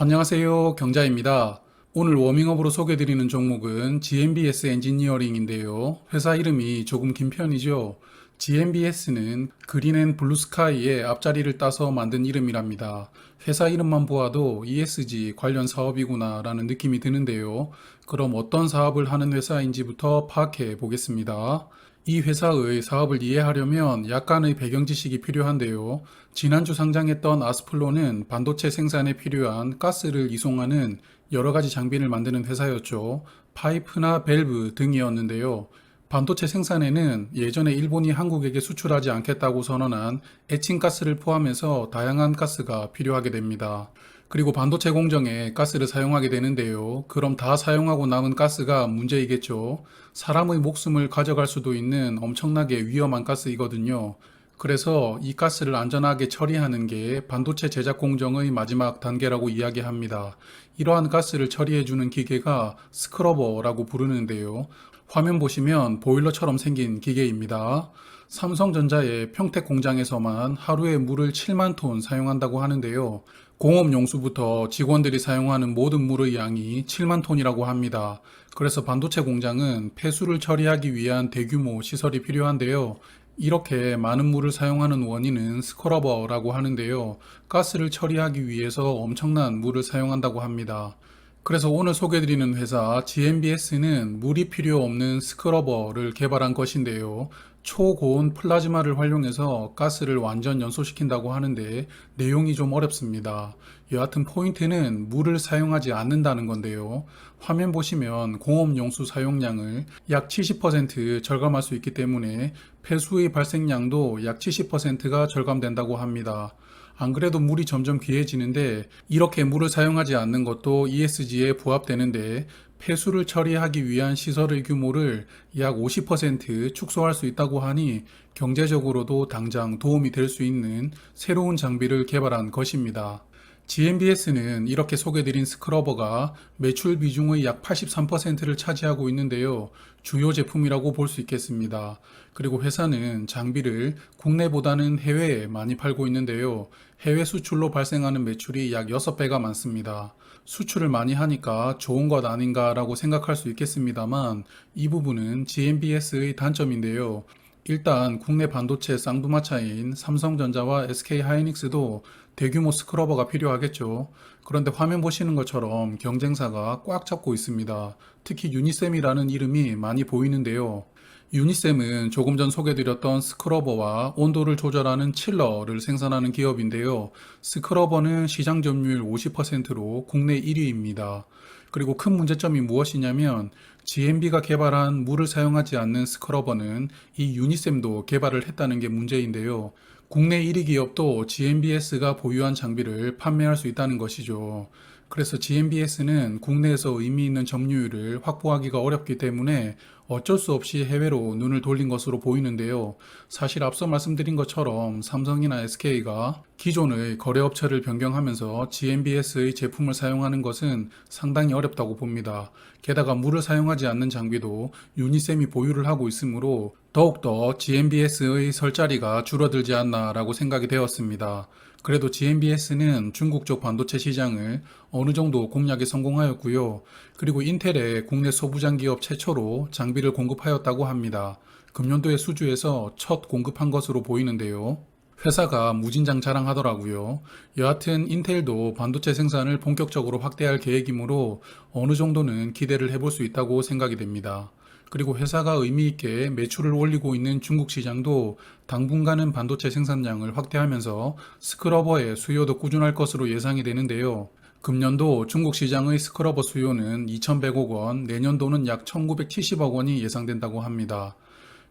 안녕하세요. 경자입니다. 오늘 워밍업으로 소개드리는 종목은 GMBS 엔지니어링인데요. 회사 이름이 조금 긴 편이죠. GMBS는 그린 앤 블루 스카이의 앞자리를 따서 만든 이름이랍니다. 회사 이름만 보아도 ESG 관련 사업이구나 라는 느낌이 드는데요. 그럼 어떤 사업을 하는 회사인지부터 파악해 보겠습니다. 이 회사의 사업을 이해하려면 약간의 배경 지식이 필요한데요. 지난주 상장했던 아스플로는 반도체 생산에 필요한 가스를 이송하는 여러 가지 장비를 만드는 회사였죠. 파이프나 밸브 등이었는데요. 반도체 생산에는 예전에 일본이 한국에게 수출하지 않겠다고 선언한 에칭가스를 포함해서 다양한 가스가 필요하게 됩니다. 그리고 반도체 공정에 가스를 사용하게 되는데요. 그럼 다 사용하고 남은 가스가 문제이겠죠. 사람의 목숨을 가져갈 수도 있는 엄청나게 위험한 가스이거든요. 그래서 이 가스를 안전하게 처리하는 게 반도체 제작 공정의 마지막 단계라고 이야기합니다. 이러한 가스를 처리해주는 기계가 스크러버라고 부르는데요. 화면 보시면 보일러처럼 생긴 기계입니다. 삼성전자의 평택 공장에서만 하루에 물을 7만 톤 사용한다고 하는데요. 공업 용수부터 직원들이 사용하는 모든 물의 양이 7만 톤이라고 합니다. 그래서 반도체 공장은 폐수를 처리하기 위한 대규모 시설이 필요한데요. 이렇게 많은 물을 사용하는 원인은 스크러버라고 하는데요. 가스를 처리하기 위해서 엄청난 물을 사용한다고 합니다. 그래서 오늘 소개드리는 회사 GMBS는 물이 필요 없는 스크러버를 개발한 것인데요. 초고온 플라즈마를 활용해서 가스를 완전 연소시킨다고 하는데 내용이 좀 어렵습니다. 여하튼 포인트는 물을 사용하지 않는다는 건데요. 화면 보시면 공업용수 사용량을 약 70% 절감할 수 있기 때문에 폐수의 발생량도 약 70%가 절감된다고 합니다. 안 그래도 물이 점점 귀해지는데 이렇게 물을 사용하지 않는 것도 ESG에 부합되는데 폐수를 처리하기 위한 시설의 규모를 약 50% 축소할 수 있다고 하니 경제적으로도 당장 도움이 될 수 있는 새로운 장비를 개발한 것입니다. GMBS는 이렇게 소개드린 스크러버가 매출 비중의 약 83%를 차지하고 있는데요. 주요 제품이라고 볼 수 있겠습니다. 그리고 회사는 장비를 국내보다는 해외에 많이 팔고 있는데요. 해외 수출로 발생하는 매출이 약 6배가 많습니다. 수출을 많이 하니까 좋은 것 아닌가라고 생각할 수 있겠습니다만 이 부분은 GMBS의 단점인데요. 일단 국내 반도체 쌍두마차인 삼성전자와 SK하이닉스도 대규모 스크러버가 필요하겠죠. 그런데 화면 보시는 것처럼 경쟁사가 꽉 잡고 있습니다. 특히 유니셈이라는 이름이 많이 보이는데요. 유니셈은 조금 전 소개드렸던 스크러버와 온도를 조절하는 칠러를 생산하는 기업인데요. 스크러버는 시장 점유율 50%로 국내 1위입니다. 그리고 큰 문제점이 무엇이냐면 GMB가 개발한 물을 사용하지 않는 스크러버는 이 유니셈도 개발을 했다는 게 문제인데요. 국내 1위 기업도 GMBS가 보유한 장비를 판매할 수 있다는 것이죠. 그래서 GMBS는 국내에서 의미 있는 점유율을 확보하기가 어렵기 때문에 어쩔 수 없이 해외로 눈을 돌린 것으로 보이는데요. 사실 앞서 말씀드린 것처럼 삼성이나 SK가 기존의 거래업체를 변경하면서 GMBS의 제품을 사용하는 것은 상당히 어렵다고 봅니다. 게다가 물을 사용하지 않는 장비도 유니셈이 보유를 하고 있으므로 더욱더 GMBS의 설 자리가 줄어들지 않나라고 생각이 되었습니다. 그래도 GMBS는 중국 쪽 반도체 시장을 어느 정도 공략에 성공하였고요. 그리고 인텔의 국내 소부장 기업 최초로 장비를 공급하였다고 합니다. 금년도에 수주에서 첫 공급한 것으로 보이는데요. 회사가 무진장 자랑하더라고요. 여하튼 인텔도 반도체 생산을 본격적으로 확대할 계획이므로 어느 정도는 기대를 해볼 수 있다고 생각이 됩니다. 그리고 회사가 의미 있게 매출을 올리고 있는 중국 시장도 당분간은 반도체 생산량을 확대하면서 스크러버의 수요도 꾸준할 것으로 예상이 되는데요. 금년도 중국 시장의 스크러버 수요는 2,100억 원, 내년도는 약 1,970억 원이 예상된다고 합니다.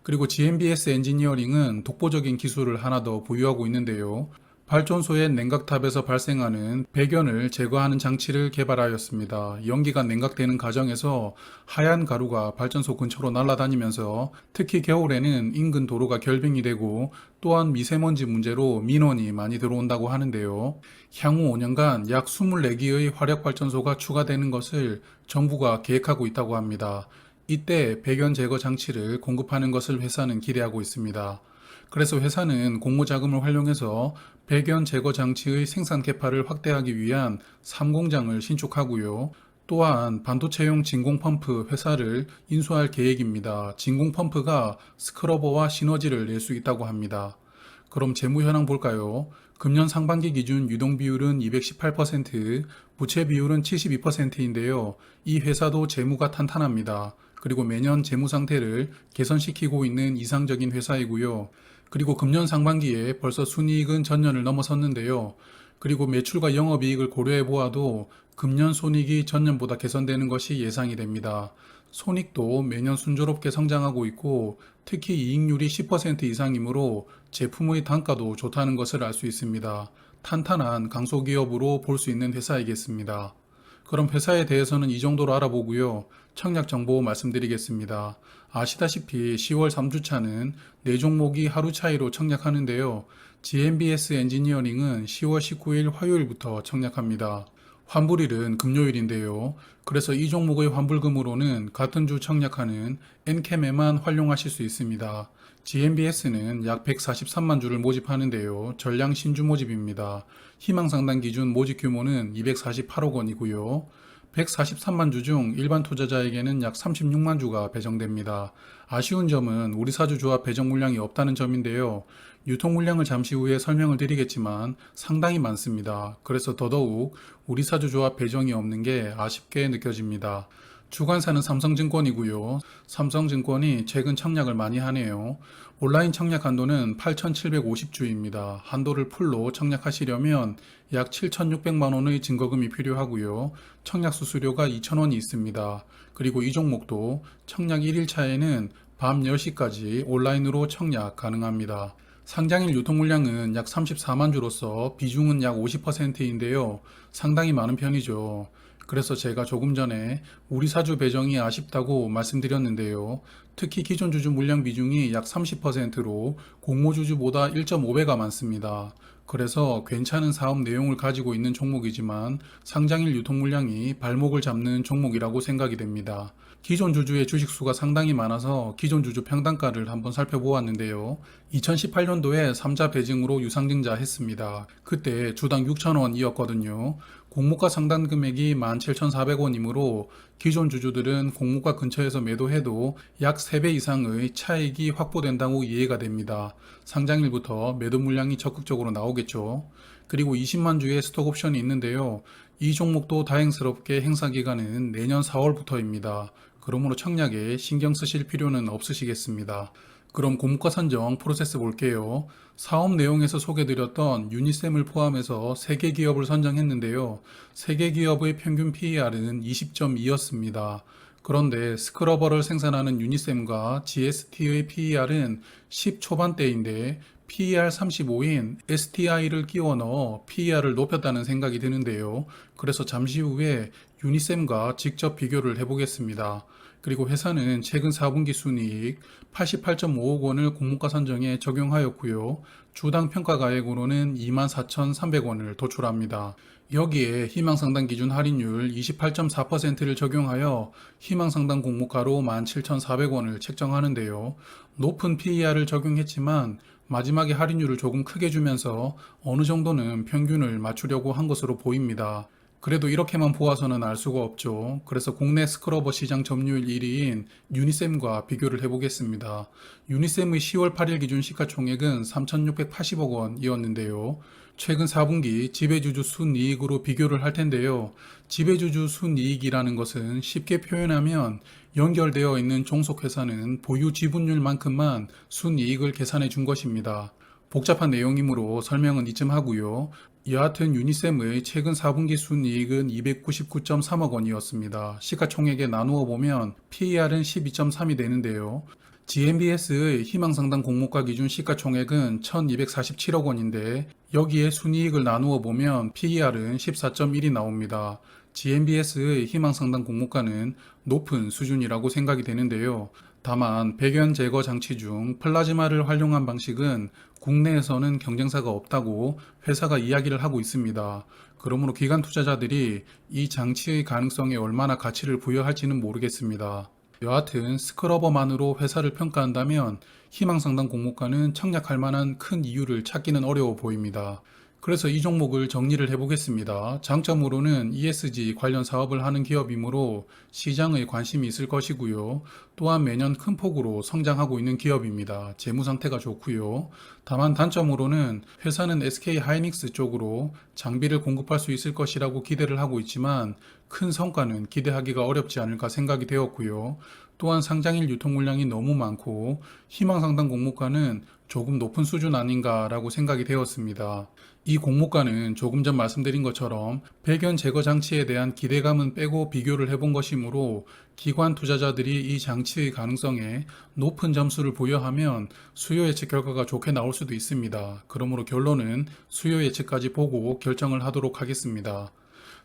그리고 GMBS 엔지니어링은 독보적인 기술을 하나 더 보유하고 있는데요. 발전소의 냉각탑에서 발생하는 배견을 제거하는 장치를 개발하였습니다. 연기가 냉각되는 과정에서 하얀 가루가 발전소 근처로 날아다니면서 특히 겨울에는 인근 도로가 결빙이 되고 또한 미세먼지 문제로 민원이 많이 들어온다고 하는데요. 향후 5년간 약 24기의 화력발전소가 추가되는 것을 정부가 계획하고 있다고 합니다. 이때 배견 제거 장치를 공급하는 것을 회사는 기대하고 있습니다. 그래서 회사는 공모 자금을 활용해서 배견 제거 장치의 생산 캐파를 확대하기 위한 3공장을 신축하고요. 또한 반도체용 진공 펌프 회사를 인수할 계획입니다. 진공 펌프가 스크러버와 시너지를 낼 수 있다고 합니다. 그럼 재무 현황 볼까요? 금년 상반기 기준 유동 비율은 218%, 부채 비율은 72%인데요. 이 회사도 재무가 탄탄합니다. 그리고 매년 재무 상태를 개선시키고 있는 이상적인 회사이고요. 그리고 금년 상반기에 벌써 순이익은 전년을 넘어섰는데요. 그리고 매출과 영업이익을 고려해 보아도 금년 손익이 전년보다 개선되는 것이 예상이 됩니다. 손익도 매년 순조롭게 성장하고 있고 특히 이익률이 10% 이상이므로 제품의 단가도 좋다는 것을 알 수 있습니다. 탄탄한 강소기업으로 볼 수 있는 회사이겠습니다. 그럼 회사에 대해서는 이 정도로 알아보고요. 청약 정보 말씀드리겠습니다. 아시다시피 10월 3주차는 4종목이 하루 차이로 청약하는데요. GMBS 엔지니어링은 10월 19일 화요일부터 청약합니다. 환불일은 금요일인데요. 그래서 이 종목의 환불금으로는 같은 주 청약하는 엔캠에만 활용하실 수 있습니다. GMBS는 약 143만 주를 모집하는데요. 전량 신주 모집입니다. 희망상단 기준 모집 규모는 248억 원이고요. 143만 주 중 일반 투자자에게는 약 36만 주가 배정됩니다. 아쉬운 점은 우리사주조합 배정 물량이 없다는 점인데요. 유통 물량을 잠시 후에 설명을 드리겠지만 상당히 많습니다. 그래서 더더욱 우리사주조합 배정이 없는 게 아쉽게 느껴집니다. 주관사는 삼성증권이고요. 삼성증권이 최근 청약을 많이 하네요. 온라인 청약 한도는 8,750주입니다. 한도를 풀로 청약하시려면 약 7,600만 원의 증거금이 필요하고요. 청약 수수료가 2,000원이 있습니다. 그리고 이 종목도 청약 1일차에는 밤 10시까지 온라인으로 청약 가능합니다. 상장일 유통 물량은 약 34만 주로서 비중은 약 50%인데요. 상당히 많은 편이죠. 그래서 제가 조금 전에 우리사주 배정이 아쉽다고 말씀드렸는데요. 특히 기존 주주 물량 비중이 약 30%로 공모주주보다 1.5배가 많습니다. 그래서 괜찮은 사업 내용을 가지고 있는 종목이지만 상장일 유통 물량이 발목을 잡는 종목이라고 생각이 됩니다. 기존 주주의 주식수가 상당히 많아서 기존 주주 평단가를 한번 살펴보았는데요. 2018년도에 3자 배증으로 유상증자 했습니다. 그때 주당 6,000원이었거든요. 공모가 상단 금액이 17,400원이므로 기존 주주들은 공모가 근처에서 매도해도 약 3배 이상의 차익이 확보된다고 이해가 됩니다. 상장일부터 매도 물량이 적극적으로 나오겠죠. 그리고 20만 주의 스톡 옵션이 있는데요. 이 종목도 다행스럽게 행사 기간은 내년 4월부터입니다. 그러므로 청약에 신경 쓰실 필요는 없으시겠습니다. 그럼 공모가 선정 프로세스 볼게요. 사업 내용에서 소개드렸던 유니셈을 포함해서 3개 기업을 선정했는데요. 3개 기업의 평균 PER은 20.2였습니다. 그런데 스크러버를 생산하는 유니셈과 GST의 PER은 10 초반대인데 PER 35인 STI를 끼워 넣어 PER을 높였다는 생각이 드는데요. 그래서 잠시 후에 유니셈과 직접 비교를 해보겠습니다. 그리고 회사는 최근 4분기 순이익 88.5억 원을 공모가 선정에 적용하였고요. 주당 평가가액으로는 24,300원을 도출합니다. 여기에 희망상단 기준 할인율 28.4%를 적용하여 희망상단 공모가로 17,400원을 책정하는데요. 높은 PER을 적용했지만 마지막에 할인율을 조금 크게 주면서 어느 정도는 평균을 맞추려고 한 것으로 보입니다. 그래도 이렇게만 보아서는 알 수가 없죠. 그래서 국내 스크러버 시장 점유율 1위인 유니셈과 비교를 해보겠습니다. 유니셈의 10월 8일 기준 시가총액은 3,680억 원이었는데요. 최근 4분기 지배주주 순이익으로 비교를 할 텐데요. 지배주주 순이익이라는 것은 쉽게 표현하면 연결되어 있는 종속회사는 보유 지분율만큼만 순이익을 계산해 준 것입니다. 복잡한 내용이므로 설명은 이쯤 하고요. 여하튼 유니셈의 최근 4분기 순이익은 299.3억 원이었습니다. 시가총액에 나누어 보면 PER은 12.3이 되는데요. GMBS의 희망상단 공모가 기준 시가총액은 1247억 원인데 여기에 순이익을 나누어 보면 PER은 14.1이 나옵니다. GMBS의 희망상단 공모가는 높은 수준이라고 생각이 되는데요. 다만 배견 제거 장치 중 플라즈마를 활용한 방식은 국내에서는 경쟁사가 없다고 회사가 이야기를 하고 있습니다. 그러므로 기관 투자자들이 이 장치의 가능성에 얼마나 가치를 부여할지는 모르겠습니다. 여하튼 스크러버만으로 회사를 평가한다면 희망상당 공모가는 청약할 만한 큰 이유를 찾기는 어려워 보입니다. 그래서 이 종목을 정리를 해보겠습니다. 장점으로는 ESG 관련 사업을 하는 기업이므로 시장에 관심이 있을 것이고요. 또한 매년 큰 폭으로 성장하고 있는 기업입니다. 재무 상태가 좋고요. 다만 단점으로는 회사는 SK 하이닉스 쪽으로 장비를 공급할 수 있을 것이라고 기대를 하고 있지만 큰 성과는 기대하기가 어렵지 않을까 생각이 되었고요. 또한 상장일 유통 물량이 너무 많고 희망상당 공모가는 조금 높은 수준 아닌가라고 생각이 되었습니다. 이 공모가는 조금 전 말씀드린 것처럼 배견 제거 장치에 대한 기대감은 빼고 비교를 해본 것이므로 기관 투자자들이 이 장치의 가능성에 높은 점수를 부여하면 수요 예측 결과가 좋게 나올 수도 있습니다. 그러므로 결론은 수요 예측까지 보고 결정을 하도록 하겠습니다.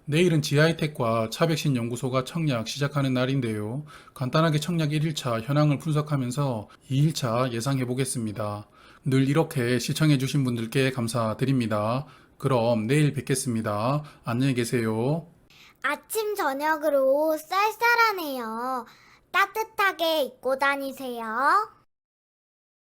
내일은 지하이텍과 차백신 연구소가 청약 시작하는 날인데요. 간단하게 청약 1일차 현황을 분석하면서 2일차 예상해 보겠습니다. 늘 이렇게 시청해 주신 분들께 감사드립니다. 그럼 내일 뵙겠습니다. 안녕히 계세요. 아침 저녁으로 쌀쌀하네요. 따뜻하게 입고 다니세요.